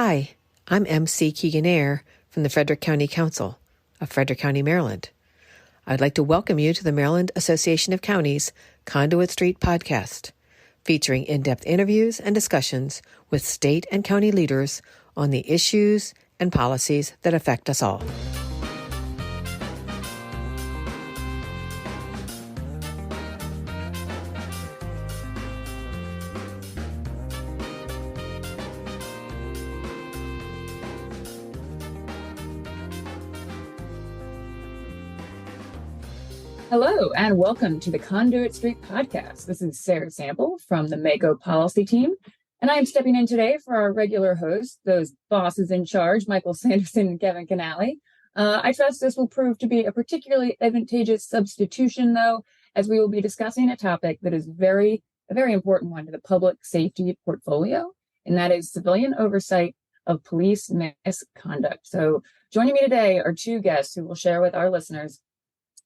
Hi, I'm MC Keegan Eyre from the Frederick County Council of Frederick County, Maryland. I'd like to welcome you to the Maryland Association of Counties Conduit Street Podcast, featuring in-depth interviews and discussions with state and county leaders on the issues and policies that affect us all. Hello, and welcome to the Conduit Street Podcast. This is Sarah Sample from the MACO policy team, and I am stepping in today for our regular hosts, those bosses in charge, Michael Sanderson and Kevin Canale. I trust this will prove to be a particularly advantageous substitution, though, as we will be discussing a topic that is a very important one to the public safety portfolio, and that is civilian oversight of police misconduct. So joining me today are two guests who will share with our listeners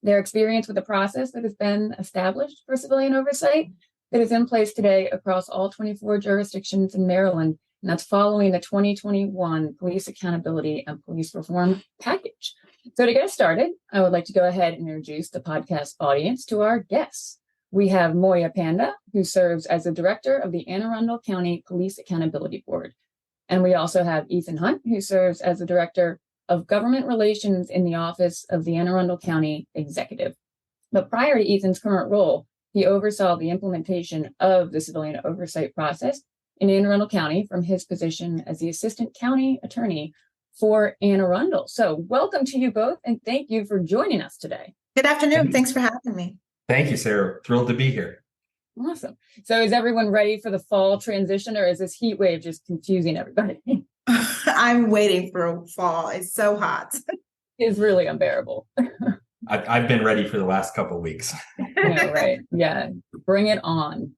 their experience with the process that has been established for civilian oversight that is in place today across all 24 jurisdictions in Maryland, and that's following the 2021 Police Accountability and Police Reform Package. So to get us started, I would like to go ahead and introduce the podcast audience to our guests. We have Moyah Panda, who serves as the director of the Arundel County Police Accountability Board. And we also have Ethan Hunt, who serves as the director of Government Relations in the Office of the Arundel County Executive. But prior to Ethan's current role, he oversaw the implementation of the civilian oversight process in Anne Arundel County from his position as the Assistant County Attorney for Anne Arundel. So welcome to you both, and thank you for joining us today. Good afternoon. Thanks for having me. Thank you, Sarah. Thrilled to be here. Awesome. So is everyone ready for the fall transition, or is this heat wave just confusing everybody? I'm waiting for fall. It's so hot. It's really unbearable. I've been ready for the last couple of weeks. Yeah, right. Yeah, bring it on.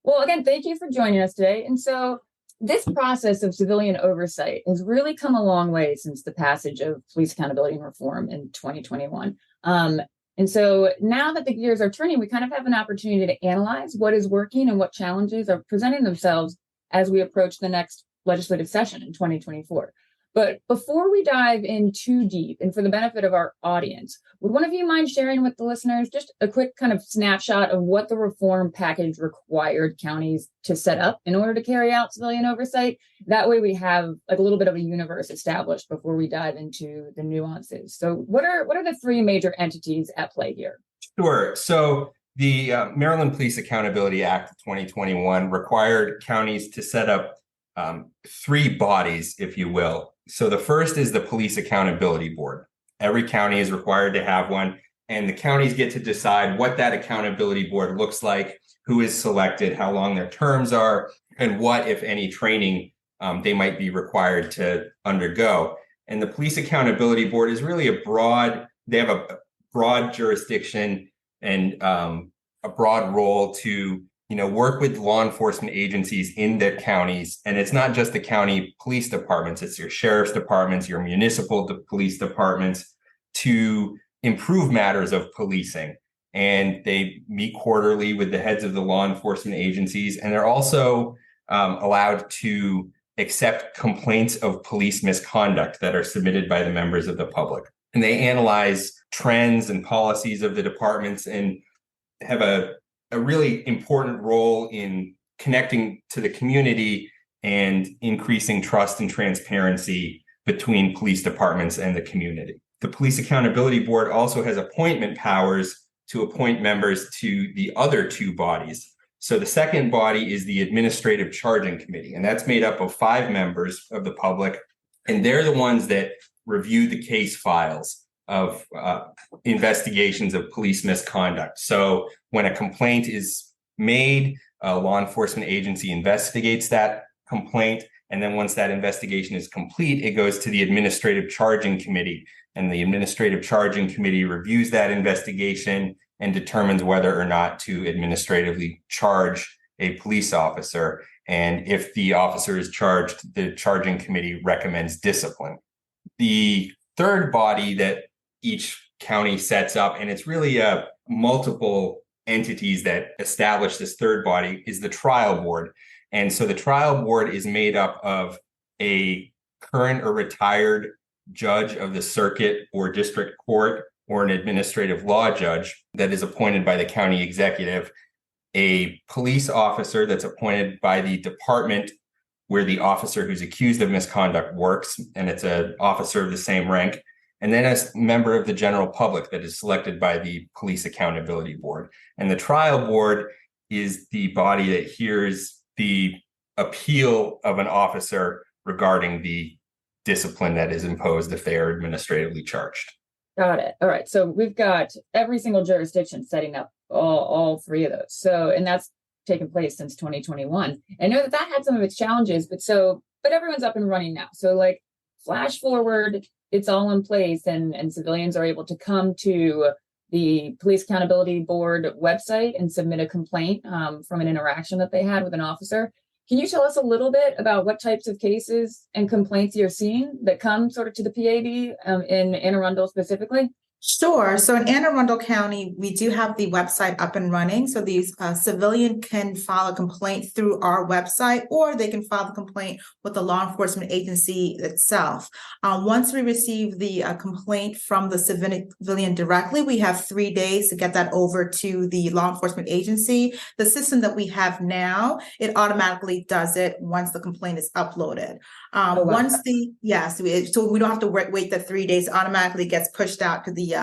Well, again, thank you for joining us today. And so this process of civilian oversight has really come a long way since the passage of police accountability and reform in 2021. And so now that the gears are turning, we kind of have an opportunity to analyze what is working and what challenges are presenting themselves as we approach the next legislative session in 2024. But before we dive in too deep, and for the benefit of our audience, would one of you mind sharing with the listeners just a quick kind of snapshot of what the reform package required counties to set up in order to carry out civilian oversight? That way we have like a little bit of a universe established before we dive into the nuances. So what are the three major entities at play here? Sure. So the Maryland Police Accountability Act of 2021 required counties to set up three bodies, if you will. So the first is the Police Accountability Board. Every county is required to have one, and the counties get to decide what that accountability board looks like, who is selected, how long their terms are, and what, if any, training they might be required to undergo. And the Police Accountability Board is really they have a broad jurisdiction and a broad role to work with law enforcement agencies in their counties. And it's not just the county police departments, it's your sheriff's departments, your municipal police departments to improve matters of policing. And they meet quarterly with the heads of the law enforcement agencies. And they're also allowed to accept complaints of police misconduct that are submitted by the members of the public. And they analyze trends and policies of the departments and have a really important role in connecting to the community and increasing trust and transparency between police departments and the community. The Police Accountability Board also has appointment powers to appoint members to the other two bodies. So the second body is the Administrative Charging Committee, and that's made up of 5 members of the public, and they're the ones that review the case files of investigations of police misconduct. So when a complaint is made, a law enforcement agency investigates that complaint. And then once that investigation is complete, it goes to the Administrative Charging Committee. And the Administrative Charging Committee reviews that investigation and determines whether or not to administratively charge a police officer. And if the officer is charged, the charging committee recommends discipline. The third body that each county sets up, and it's really multiple entities that establish this third body, is the trial board. And so the trial board is made up of a current or retired judge of the circuit or district court or an administrative law judge that is appointed by the county executive, a police officer that's appointed by the department where the officer who's accused of misconduct works, and it's an officer of the same rank, and then a member of the general public that is selected by the Police Accountability Board. And the trial board is the body that hears the appeal of an officer regarding the discipline that is imposed if they are administratively charged. Got it. All right. So we've got every single jurisdiction setting up all three of those. So, and that's taken place since 2021. I know that had some of its challenges, but everyone's up and running now. So like flash forward, it's all in place and civilians are able to come to the Police Accountability Board website and submit a complaint from an interaction that they had with an officer. Can you tell us a little bit about what types of cases and complaints you're seeing that come sort of to the PAB in Anne Arundel specifically? Sure. So in Anne Arundel County, we do have the website up and running. So these civilian can file a complaint through our website, or they can file the complaint with the law enforcement agency itself. Once we receive the complaint from the civilian directly, we have 3 days to get that over to the law enforcement agency. The system that we have now, it automatically does it once the complaint is uploaded. Wow. So we don't have to wait the 3 days. It automatically gets pushed out to the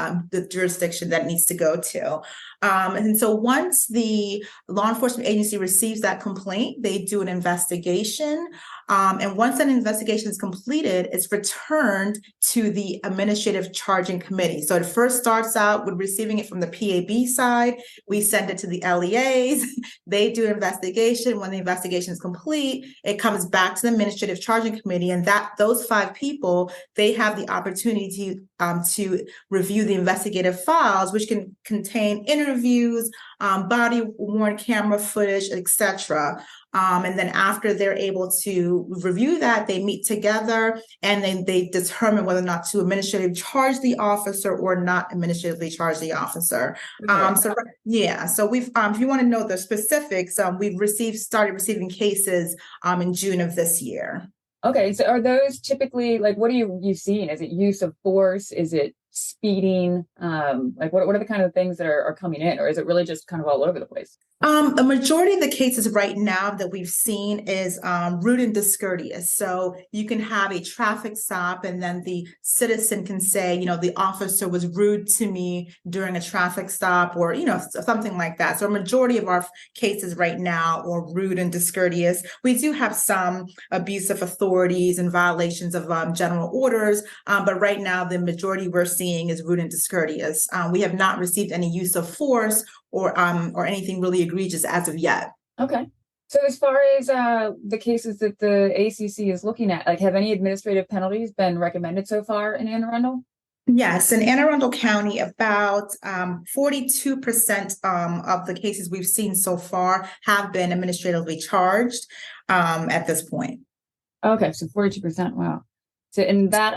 jurisdiction that needs to go to. And so once the law enforcement agency receives that complaint, they do an investigation. And once that investigation is completed, it's returned to the administrative charging committee. So it first starts out with receiving it from the PAB side. We send it to the LEAs. They do an investigation. When the investigation is complete, it comes back to the administrative charging committee. And those 5 people, they have the opportunity to review the investigative files, which can contain interviews, body-worn camera footage, etc. And then after they're able to review that, they meet together and then they determine whether or not to administratively charge the officer or not administratively charge the officer. So we've, if you want to know the specifics, we've started receiving cases in June of this year. Okay, so are those typically, like, what are you seeing? Is it use of force? Is it speeding? What are the kind of things that are coming in, or is it really just kind of all over the place? A majority of the cases right now that we've seen is rude and discourteous. So you can have a traffic stop and then the citizen can say, the officer was rude to me during a traffic stop, or, something like that. So a majority of our cases right now are rude and discourteous. We do have some abuse of authorities and violations of general orders, but right now the majority we're seeing is rude and discourteous. We have not received any use of force or anything really egregious as of yet. Okay. So as far as the cases that the ACC is looking at, have any administrative penalties been recommended so far in Anne Arundel? Yes, in Anne Arundel County, about 42% of the cases we've seen so far have been administratively charged at this point. Okay, so 42%. Wow. So in that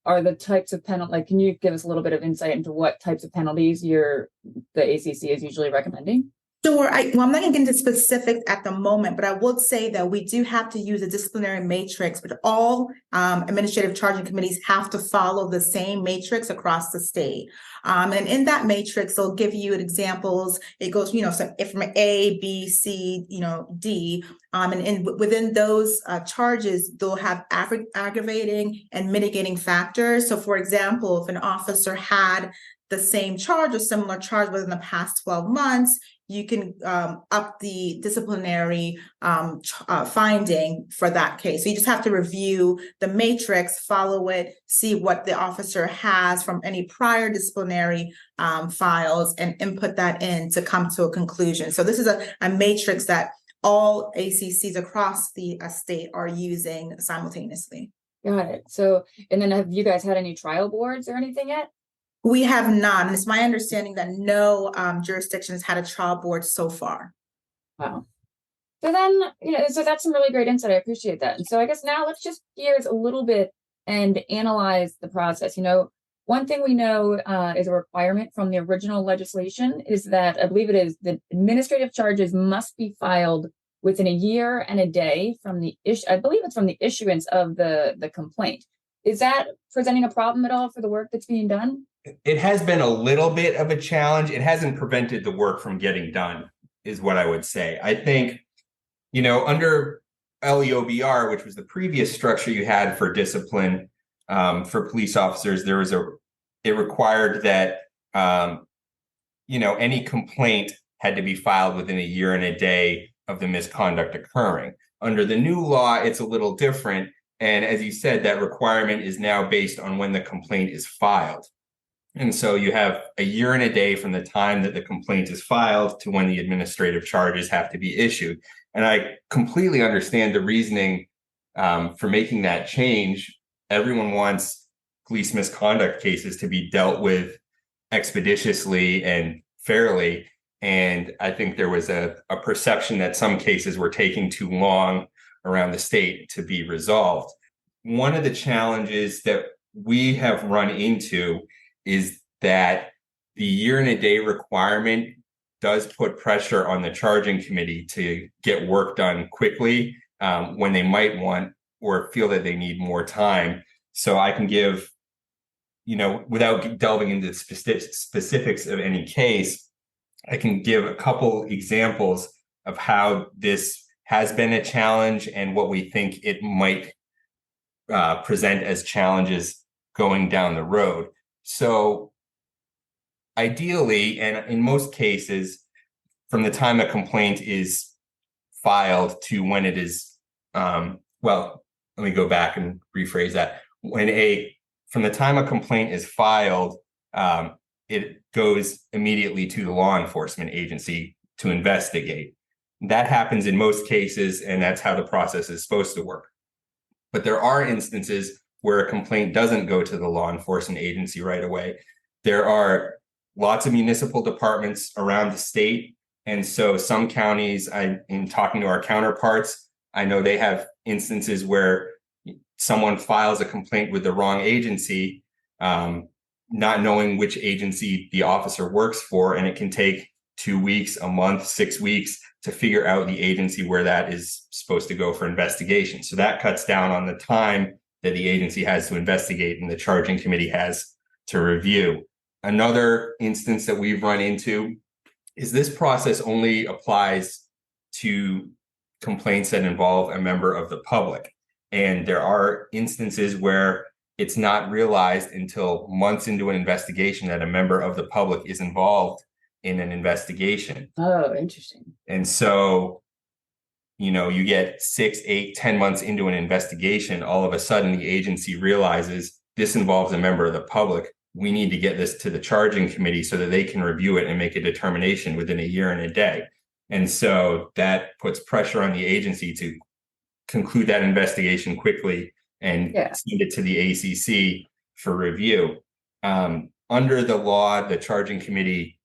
are the types of penalty, can you give us a little bit of insight into what types of penalties the ACC is usually recommending? Sure. I'm not going to get into specifics at the moment, but I would say that we do have to use a disciplinary matrix, but all administrative charging committees have to follow the same matrix across the state. And in that matrix, they'll give you examples. It goes, so from A, B, C, D. Within those charges, they'll have aggravating and mitigating factors. So, for example, if an officer had the same charge or similar charge within the past 12 months, you can up the disciplinary finding for that case. So you just have to review the matrix, follow it, see what the officer has from any prior disciplinary files, and input that in to come to a conclusion. So this is a matrix that all ACCs across the state are using simultaneously. Got it. So, and then have you guys had any trial boards or anything yet? We have not, and it's my understanding that no jurisdictions had a trial board so far. Wow. So then, so that's some really great insight. I appreciate that. And so I guess now let's just gears a little bit and analyze the process. One thing we know is a requirement from the original legislation is that I believe it is the administrative charges must be filed within a year and a day from the I believe it's from the issuance of the complaint. Is that presenting a problem at all for the work that's being done? It has been a little bit of a challenge. It hasn't prevented the work from getting done, is what I would say. I think, under LEOBR, which was the previous structure you had for discipline for police officers, it required that, any complaint had to be filed within a year and a day of the misconduct occurring. Under the new law, it's a little different. And as you said, that requirement is now based on when the complaint is filed. And so you have a year and a day from the time that the complaint is filed to when the administrative charges have to be issued. And I completely understand the reasoning for making that change. Everyone wants police misconduct cases to be dealt with expeditiously and fairly. And I think there was a perception that some cases were taking too long around the state to be resolved. One of the challenges that we have run into is that the year and a day requirement does put pressure on the charging committee to get work done quickly when they might want or feel that they need more time. So I can give, without delving into the specifics of any case, I can give a couple examples of how this has been a challenge and what we think it might present as challenges going down the road. So ideally, and in most cases, from the time a complaint is filed to when it is, let me go back and rephrase that. From the time a complaint is filed, it goes immediately to the law enforcement agency to investigate. That happens in most cases, and that's how the process is supposed to work. But there are instances where a complaint doesn't go to the law enforcement agency right away. There are lots of municipal departments around the state. And so some counties, in talking to our counterparts, I know they have instances where someone files a complaint with the wrong agency, not knowing which agency the officer works for, and it can take 2 weeks, a month, 6 weeks to figure out the agency where that is supposed to go for investigation. So that cuts down on the time that the agency has to investigate and the charging committee has to review. Another instance that we've run into is this process only applies to complaints that involve a member of the public. And there are instances where it's not realized until months into an investigation that a member of the public is involved in an investigation. Oh, interesting. And so, you get 6, 8, 10 months into an investigation, all of a sudden the agency realizes this involves a member of the public. We need to get this to the charging committee so that they can review it and make a determination within a year and a day. And so that puts pressure on the agency to conclude that investigation quickly and send it to the ACC for review. Under the law, the charging committee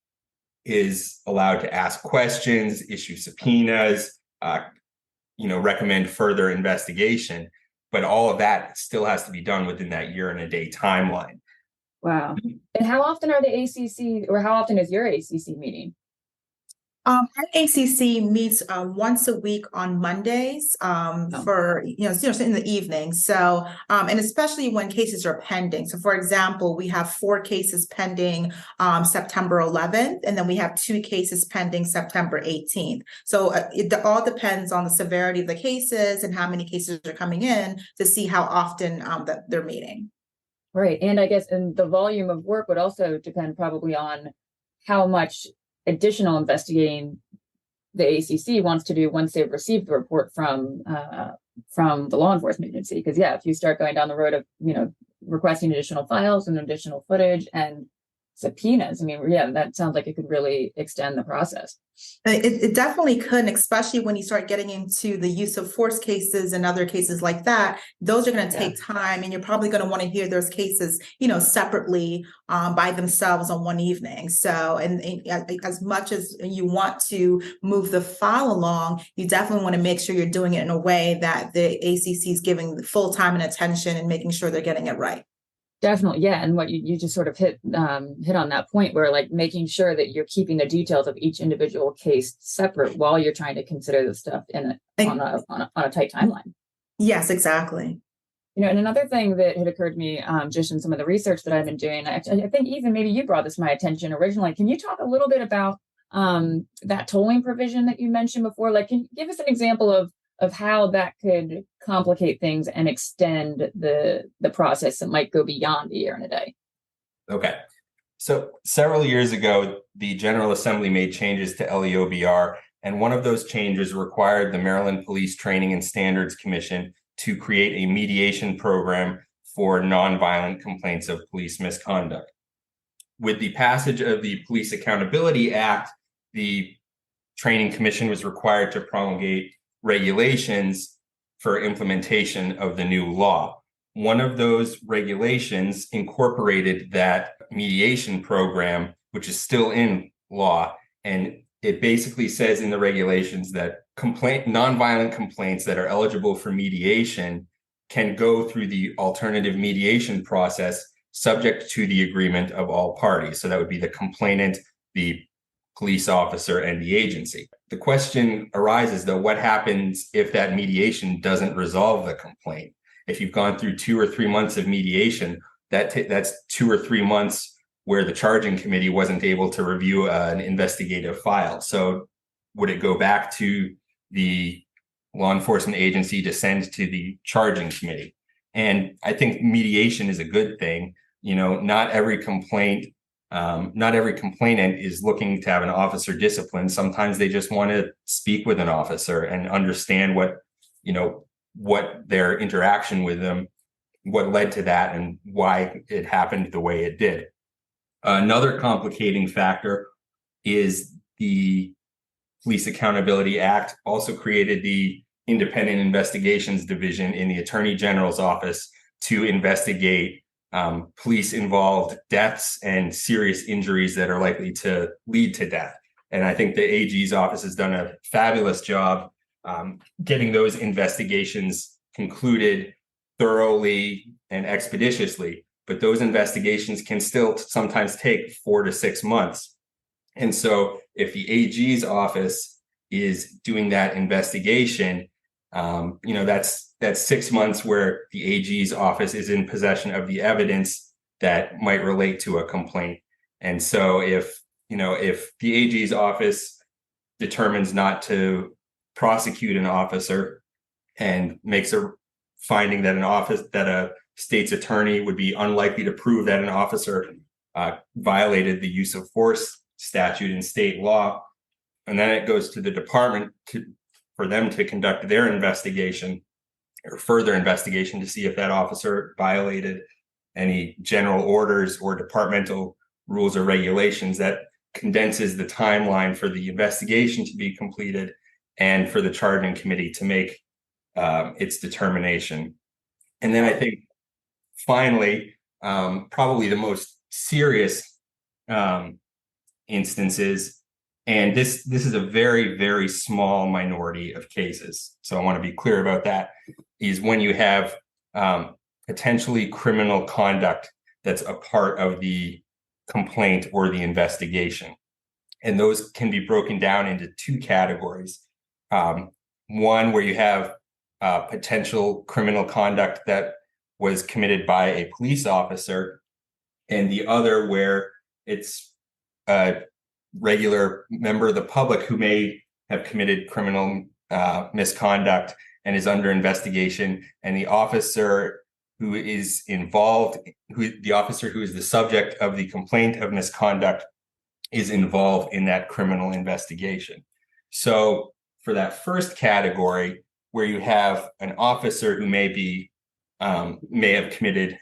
is allowed to ask questions, issue subpoenas, recommend further investigation, but all of that still has to be done within that year and a day timeline. Wow. And how often are the ACC, or how often is your ACC meeting? Our ACC meets once a week on Mondays for, in the evening. So, and especially when cases are pending. So, for example, we have 4 cases pending September 11th, and then we have 2 cases pending September 18th. So it all depends on the severity of the cases and how many cases are coming in to see how often that they're meeting. Right. And I guess the volume of work would also depend probably on how much additional investigating the ACC wants to do once they've received the report from the law enforcement agency. Because if you start going down the road of requesting additional files and additional footage and subpoenas, that sounds like it could really extend the process. It definitely could, especially when you start getting into the use of force cases and other cases like that. Those are going to take time, and you're probably going to want to hear those cases, separately by themselves on one evening. So, and as much as you want to move the file along, you definitely want to make sure you're doing it in a way that the ACC is giving full time and attention and making sure they're getting it right. Definitely. Yeah. And what you just sort of hit on that point where like making sure that you're keeping the details of each individual case separate while you're trying to consider the stuff on a tight timeline. Yes, exactly. And another thing that had occurred to me just in some of the research that I've been doing, I think even maybe you brought this to my attention originally. Can you talk a little bit about that tolling provision that you mentioned before? Like, can you give us an example of how that could complicate things and extend the process that might go beyond a year and a day? Okay. So several years ago, the General Assembly made changes to LEOBR, and one of those changes required the Maryland Police Training and Standards Commission to create a mediation program for nonviolent complaints of police misconduct. With the passage of the Police Accountability Act, the Training Commission was required to promulgate regulations for implementation of the new law. One of those regulations incorporated that mediation program, which is still in law, and it basically says in the regulations that nonviolent complaints that are eligible for mediation can go through the alternative mediation process subject to the agreement of all parties. So that would be the complainant, the police officer, and the agency. The question arises, though, what happens if that mediation doesn't resolve the complaint? If you've gone through 2 or 3 months of mediation, that's 2 or 3 months where the charging committee wasn't able to review an investigative file. So would it go back to the law enforcement agency to send to the charging committee? And I think mediation is a good thing. Not every complainant is looking to have an officer disciplined. Sometimes they just want to speak with an officer and understand what their interaction with them, what led to that, and why it happened the way it did. Another complicating factor is the Police Accountability Act also created the Independent Investigations Division in the Attorney General's office to investigate police-involved deaths and serious injuries that are likely to lead to death. And I think the AG's office has done a fabulous job getting those investigations concluded thoroughly and expeditiously. But those investigations can still sometimes take 4 to 6 months. And so if the AG's office is doing that investigation, that's 6 months where the AG's office is in possession of the evidence that might relate to a complaint. And so if the AG's office determines not to prosecute an officer and makes a finding that a state's attorney would be unlikely to prove that an officer violated the use of force statute in state law, and then it goes to the department for them to conduct their investigation or further investigation to see if that officer violated any general orders or departmental rules or regulations. That condenses the timeline for the investigation to be completed and for the charging committee to make its determination. And then I think finally, probably the most serious instances, and this is a very, very small minority of cases, so I want to be clear about that, is when you have potentially criminal conduct that's a part of the complaint or the investigation. And those can be broken down into 2 categories. One where you have potential criminal conduct that was committed by a police officer, and the other where it's a regular member of the public who may have committed criminal misconduct and is under investigation, and the officer who is involved, the officer who is the subject of the complaint of misconduct is involved in that criminal investigation. So for that first category, where you have an officer who may have committed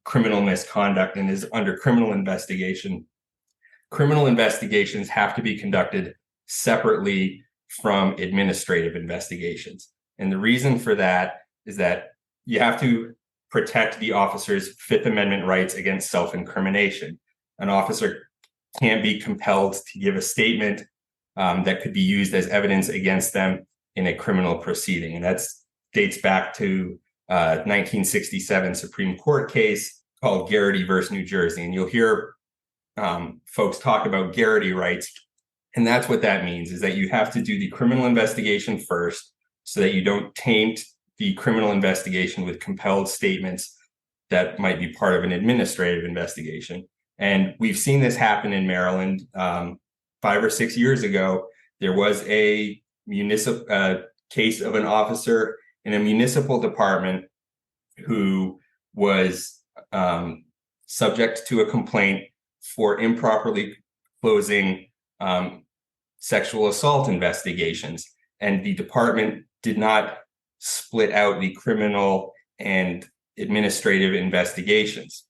criminal misconduct and is under criminal investigation, criminal investigations have to be conducted separately from administrative investigations. And the reason for that is that you have to protect the officer's Fifth Amendment rights against self-incrimination. An officer can't be compelled to give a statement that could be used as evidence against them in a criminal proceeding. And that dates back to 1967 Supreme Court case called Garrity versus New Jersey. And you'll hear folks talk about Garrity rights. And that's what that means, is that you have to do the criminal investigation first so that you don't taint the criminal investigation with compelled statements that might be part of an administrative investigation. And we've seen this happen in Maryland. 5 or 6 years ago, there was a municipal case of an officer in a municipal department who was subject to a complaint for improperly closing sexual assault investigations. And the department did not split out the criminal and administrative investigations.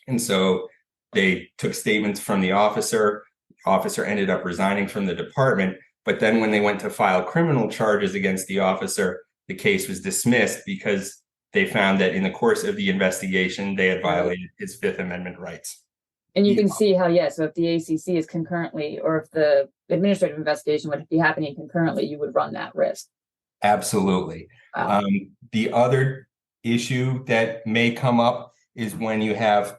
And so they took statements from the officer. The officer ended up resigning from the department. But then when they went to file criminal charges against the officer, the case was dismissed because they found that in the course of the investigation, they had violated his Fifth Amendment rights. And you can see how, so if the ACC is concurrently, or if the administrative investigation would be happening concurrently, you would run that risk. Absolutely. Wow. The other issue that may come up is when you have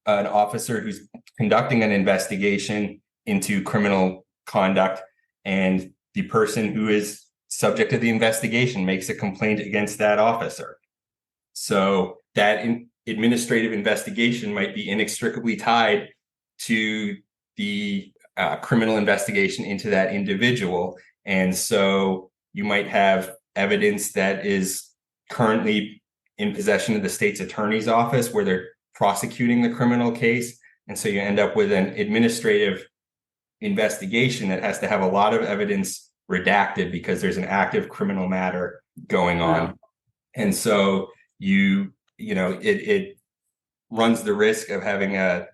an officer who's conducting an investigation into criminal conduct, and the person who is subject to the investigation makes a complaint against that officer. So that administrative investigation might be inextricably tied to the criminal investigation into that individual. And so you might have evidence that is currently in possession of the state's attorney's office where they're prosecuting the criminal case. And so you end up with an administrative investigation that has to have a lot of evidence redacted because there's an active criminal matter going on. Wow. And so it runs the risk of having a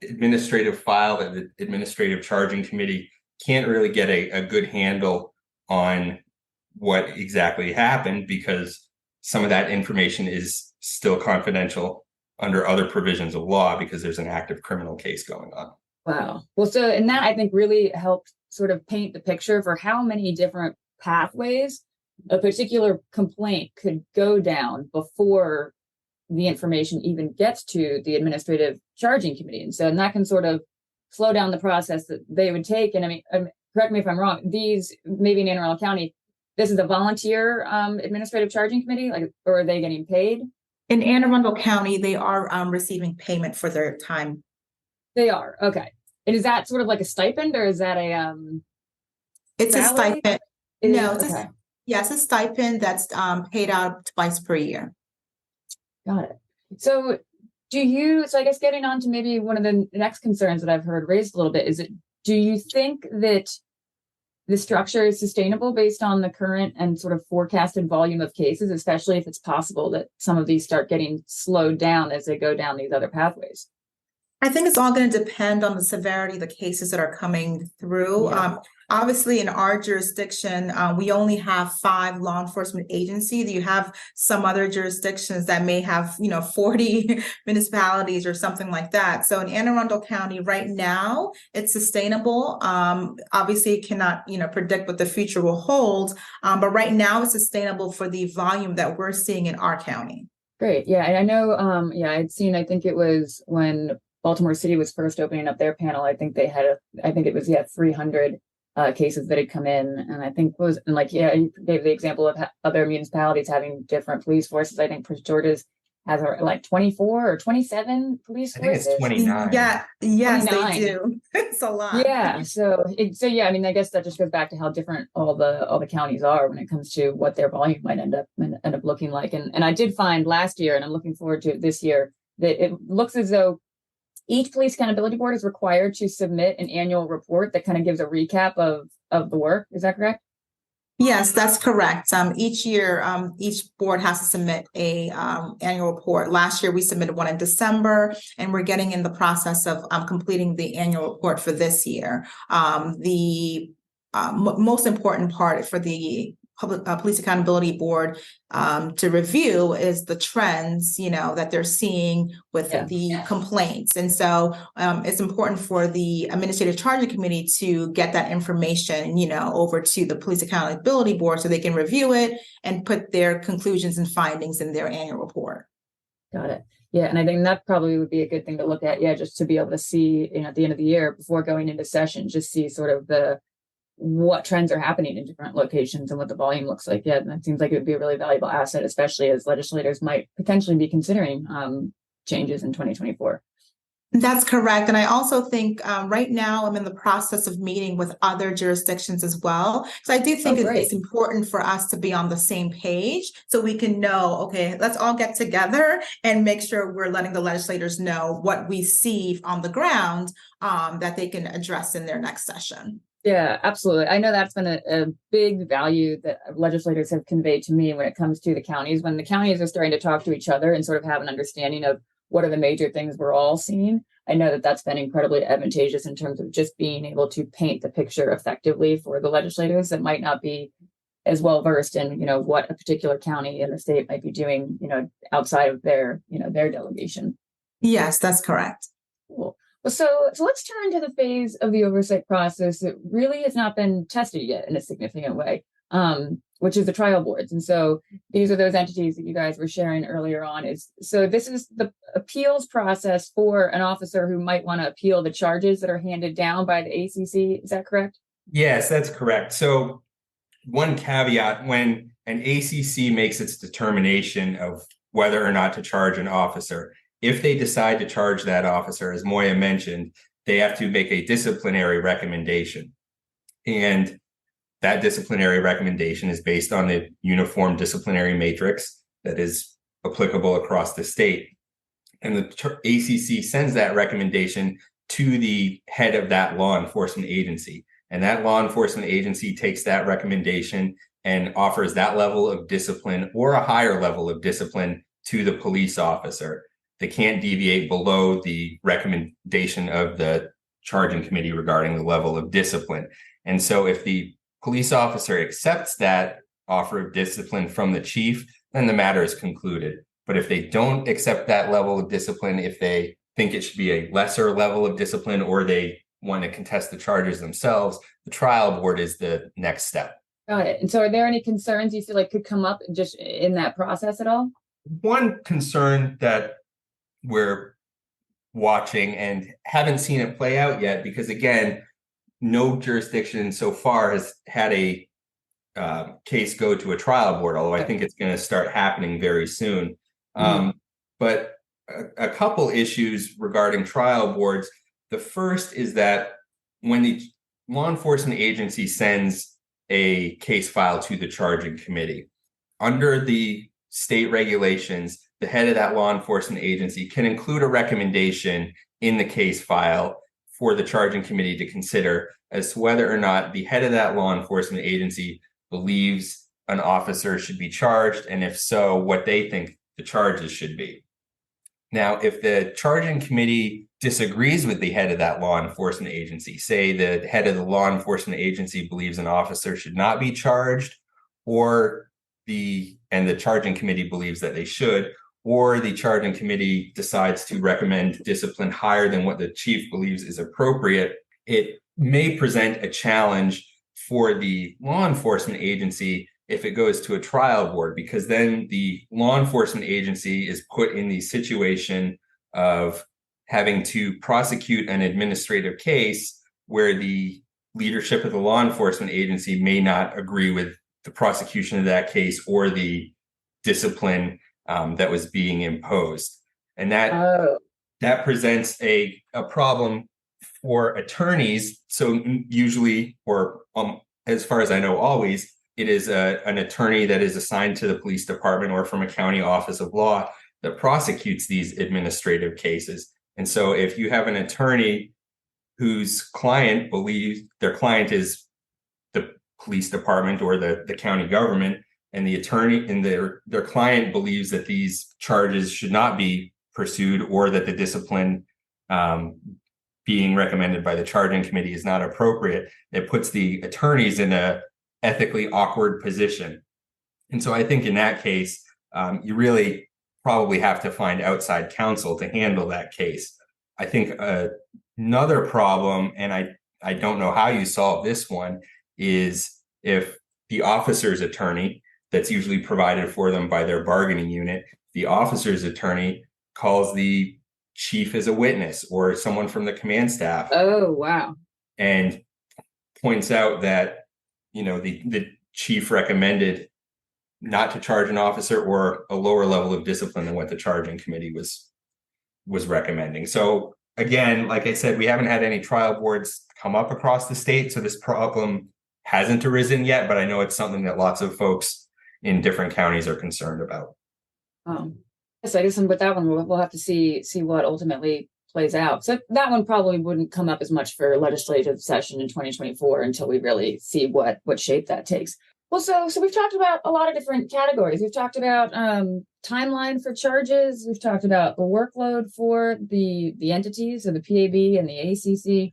administrative file that the administrative charging committee can't really get a good handle on what exactly happened, because some of that information is still confidential under other provisions of law because there's an active criminal case going on. Wow. Well, so, and that I think really helped sort of paint the picture for how many different pathways a particular complaint could go down before the information even gets to the administrative charging committee. And so, and that can sort of slow down the process that they would take. And I mean, correct me if I'm wrong, these, maybe in Anne Arundel County, this is a volunteer administrative charging committee, or are they getting paid? In Anne Arundel County, they are receiving payment for their time. They are. Okay. And is that sort of like a stipend, or is that a it's salary? A stipend. No, it's okay. It's a stipend that's paid out twice per year. Got it. So I guess getting on to maybe one of the next concerns that I've heard raised a little bit, do you think that the structure is sustainable based on the current and sort of forecasted volume of cases, especially if it's possible that some of these start getting slowed down as they go down these other pathways? I think it's all going to depend on the severity of the cases that are coming through. Yeah. Obviously, in our jurisdiction, we only have 5 law enforcement agencies. You have some other jurisdictions that may have, 40 municipalities or something like that. So in Anne Arundel County right now, it's sustainable. Obviously, it cannot, predict what the future will hold. But right now, it's sustainable for the volume that we're seeing in our county. Great. Yeah. And I know, I'd seen, I think it was when Baltimore City was first opening up their panel, I think they had, 300 cases that had come in. And I think you gave the example of other municipalities having different police forces. I think Prince George's has 24 or 27 police forces. I think it's 29. Yeah, yes, 29. they do. It's a lot. Yeah. I guess that just goes back to how different all the counties are when it comes to what their volume might end up looking like. And I did find last year, and I'm looking forward to it this year, that it looks as though each police accountability board is required to submit an annual report that kind of gives a recap of the work. Is that correct? Yes, that's correct. Each year, each board has to submit a annual report. Last year, we submitted one in December, and we're getting in the process of completing the annual report for this year. The most important part for the Police Accountability Board to review is the trends, that they're seeing with the complaints. And so it's important for the Administrative Charging Committee to get that information, over to the Police Accountability Board so they can review it and put their conclusions and findings in their annual report. Got it. Yeah, and I think that probably would be a good thing to look at. Yeah, just to be able to see, at the end of the year before going into session, just see sort of what trends are happening in different locations and what the volume looks like. Yeah, that seems like it would be a really valuable asset, especially as legislators might potentially be considering changes in 2024. That's correct. And I also think right now I'm in the process of meeting with other jurisdictions as well. So I do think it's important for us to be on the same page so we can know, okay, let's all get together and make sure we're letting the legislators know what we see on the ground that they can address in their next session. Yeah, absolutely. I know that's been a big value that legislators have conveyed to me when it comes to the counties. When the counties are starting to talk to each other and sort of have an understanding of what are the major things we're all seeing, I know that that's been incredibly advantageous in terms of just being able to paint the picture effectively for the legislators that might not be as well versed in, what a particular county in the state might be doing, outside of their delegation. Yes, that's correct. Cool. So let's turn to the phase of the oversight process that really has not been tested yet in a significant way, which is the trial boards. And so these are those entities that you guys were sharing earlier on. So this is the appeals process for an officer who might want to appeal the charges that are handed down by the ACC. Is that correct? Yes, that's correct. So one caveat, when an ACC makes its determination of whether or not to charge an officer, if they decide to charge that officer, as Moyah mentioned, they have to make a disciplinary recommendation. And that disciplinary recommendation is based on the uniform disciplinary matrix that is applicable across the state. And the ACC sends that recommendation to the head of that law enforcement agency. And that law enforcement agency takes that recommendation and offers that level of discipline or a higher level of discipline to the police officer. They can't deviate below the recommendation of the charging committee regarding the level of discipline. And so if the police officer accepts that offer of discipline from the chief, then the matter is concluded. But if they don't accept that level of discipline, if they think it should be a lesser level of discipline, or they want to contest the charges themselves, the trial board is the next step. Got it. And so are there any concerns you feel like could come up just in that process at all? One concern that we're watching and haven't seen it play out yet, because again, no jurisdiction so far has had a case go to a trial board, although I think it's going to start happening very soon. But a couple issues regarding trial boards. The first is that when the law enforcement agency sends a case file to the charging committee, under the state regulations, the head of that law enforcement agency can include a recommendation in the case file for the charging committee to consider as to whether or not the head of that law enforcement agency believes an officer should be charged, and if so, what they think the charges should be. Now, if the charging committee disagrees with the head of that law enforcement agency, say the head of the law enforcement agency believes an officer should not be charged, and the charging committee believes that they should, or the charging committee decides to recommend discipline higher than what the chief believes is appropriate, it may present a challenge for the law enforcement agency if it goes to a trial board, because then the law enforcement agency is put in the situation of having to prosecute an administrative case where the leadership of the law enforcement agency may not agree with the prosecution of that case or the discipline that was being imposed. And that presents a problem for attorneys. So usually, or as far as I know, always, it is an attorney that is assigned to the police department or from a county office of law that prosecutes these administrative cases. And so if you have an attorney whose client believes their client is the police department or the county government, and the attorney and their client believes that these charges should not be pursued, or that the discipline being recommended by the charging committee is not appropriate, it puts the attorneys in a ethically awkward position. And so I think in that case, you really probably have to find outside counsel to handle that case. I think another problem, and I don't know how you solve this one, is if the officer's attorney that's usually provided for them by their bargaining unit, the officer's attorney calls the chief as a witness or someone from the command staff. Oh, wow. And points out that, the chief recommended not to charge an officer or a lower level of discipline than what the charging committee was recommending. So again, like I said, we haven't had any trial boards come up across the state, so this problem hasn't arisen yet, but I know it's something that lots of folks in different counties are concerned about. So I guess with that one, we'll have to see what ultimately plays out. So that one probably wouldn't come up as much for legislative session in 2024 until we really see what shape that takes. Well, so we've talked about a lot of different categories. We've talked about timeline for charges. We've talked about the workload for the entities, so the PAB and the ACC.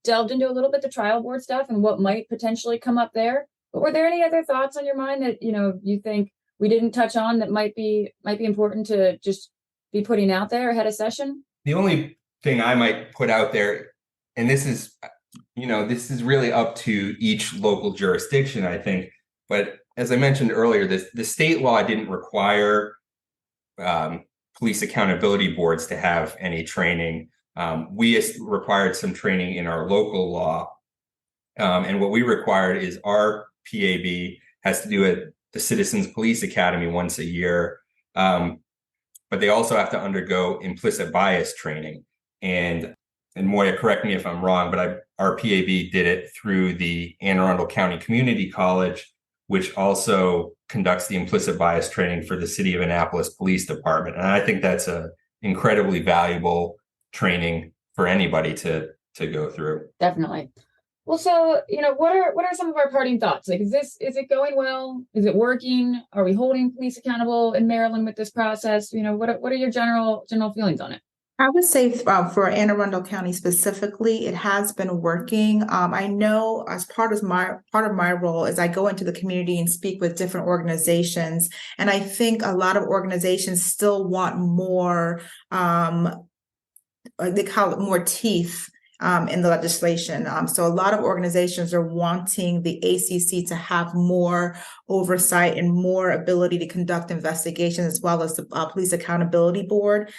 Delved into a little bit the trial board stuff and what might potentially come up there. But were there any other thoughts on your mind that you think we didn't touch on that might be important to just be putting out there ahead of session? The only thing I might put out there, and this is really up to each local jurisdiction, I think. But as I mentioned earlier, the state law didn't require police accountability boards to have any training. We required some training in our local law. And what we required is our PAB has to do the Citizens Police Academy once a year. But they also have to undergo implicit bias training. And Moyah, correct me if I'm wrong, but our PAB did it through the Arundel County Community College, which also conducts the implicit bias training for the City of Annapolis Police Department. And I think that's a incredibly valuable training for anybody to go through. Definitely. Well, so, what are some of our parting thoughts? Like, is it going well? Is it working? Are we holding police accountable in Maryland with this process? What are your general feelings on it? I would say for Anne Arundel County specifically, it has been working. I know as part of my role is I go into the community and speak with different organizations, and I think a lot of organizations still want more. They call it more teeth in the legislation. So a lot of organizations are wanting the ACC to have more oversight and more ability to conduct investigations, as well as the Police Accountability Board.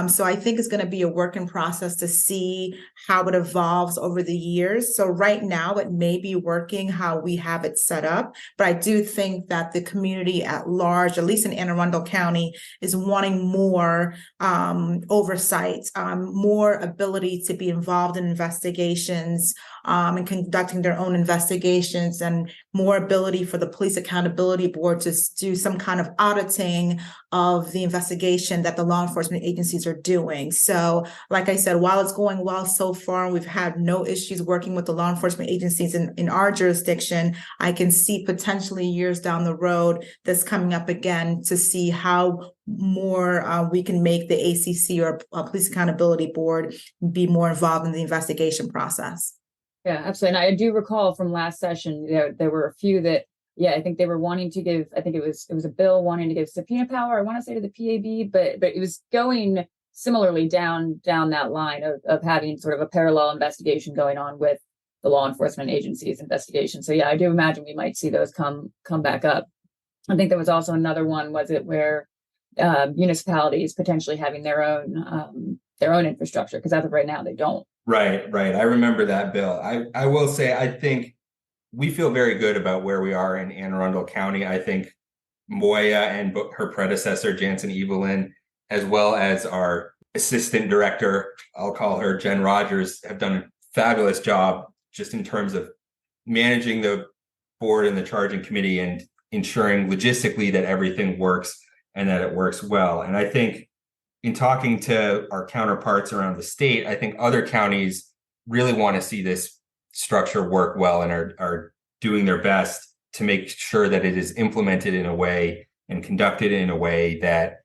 So I think it's going to be a working process to see how it evolves over the years. So right now it may be working how we have it set up, but I do think that the community at large, at least in Anne Arundel County, is wanting more oversight, more ability to be involved in investigations and conducting their own investigations, and more ability for the Police Accountability Board to do some kind of auditing of the investigation that the law enforcement agencies are doing. So, like I said, while it's going well so far, and we've had no issues working with the law enforcement agencies in our jurisdiction, I can see potentially years down the road this coming up again to see how more we can make the ACC or Police Accountability Board be more involved in the investigation process. Yeah, absolutely. And I do recall from last session, there were a few that, I think they were wanting to give, I think it was a bill wanting to give subpoena power, I want to say, to the PAB, but it was going similarly down that line of having sort of a parallel investigation going on with the law enforcement agencies' investigation. So I do imagine we might see those come back up. I think there was also another one, was it, where municipalities potentially having their own infrastructure, because as of right now they don't. Right. I remember that bill. I will say, I think we feel very good about where we are in Anne Arundel County. I think Moyah and her predecessor, Jansen Evelyn, as well as our assistant director, I'll call her Jen Rogers, have done a fabulous job just in terms of managing the board and the charging committee and ensuring logistically that everything works and that it works well. And I think in talking to our counterparts around the state, I think other counties really want to see this structure work well and are doing their best to make sure that it is implemented in a way and conducted in a way that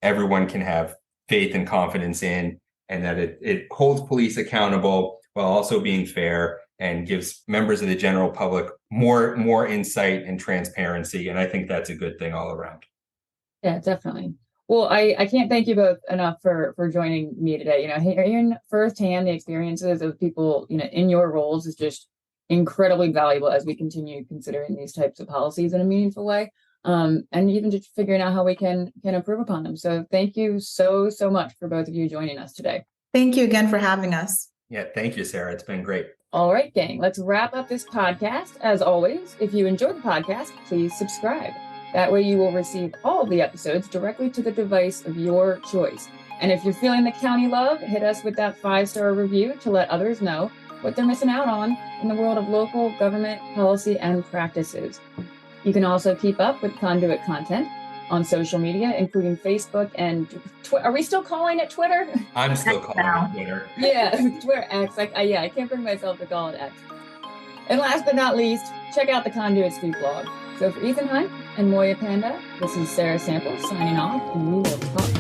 everyone can have faith and confidence in, and that it holds police accountable while also being fair and gives members of the general public more insight and transparency. And I think that's a good thing all around. Yeah, definitely. Well, I can't thank you both enough for joining me today. Hearing firsthand the experiences of people, in your roles is just incredibly valuable as we continue considering these types of policies in a meaningful way. And even just figuring out how we can improve upon them. So thank you so much for both of you joining us today. Thank you again for having us. Yeah, thank you, Sarah. It's been great. All right, gang, let's wrap up this podcast. As always, if you enjoyed the podcast, please subscribe. That way you will receive all of the episodes directly to the device of your choice. And if you're feeling the county love, hit us with that 5-star review to let others know what they're missing out on in the world of local government policy and practices. You can also keep up with Conduit content on social media, including Facebook and Twitter. Are we still calling it Twitter? I'm still calling it Twitter. Yeah, Twitter X. I can't bring myself to call it X. And last but not least, check out the Conduit Street blog. So for Ethan Hunt and Moyah Panda, this is Sarah Sample signing off, and we will talk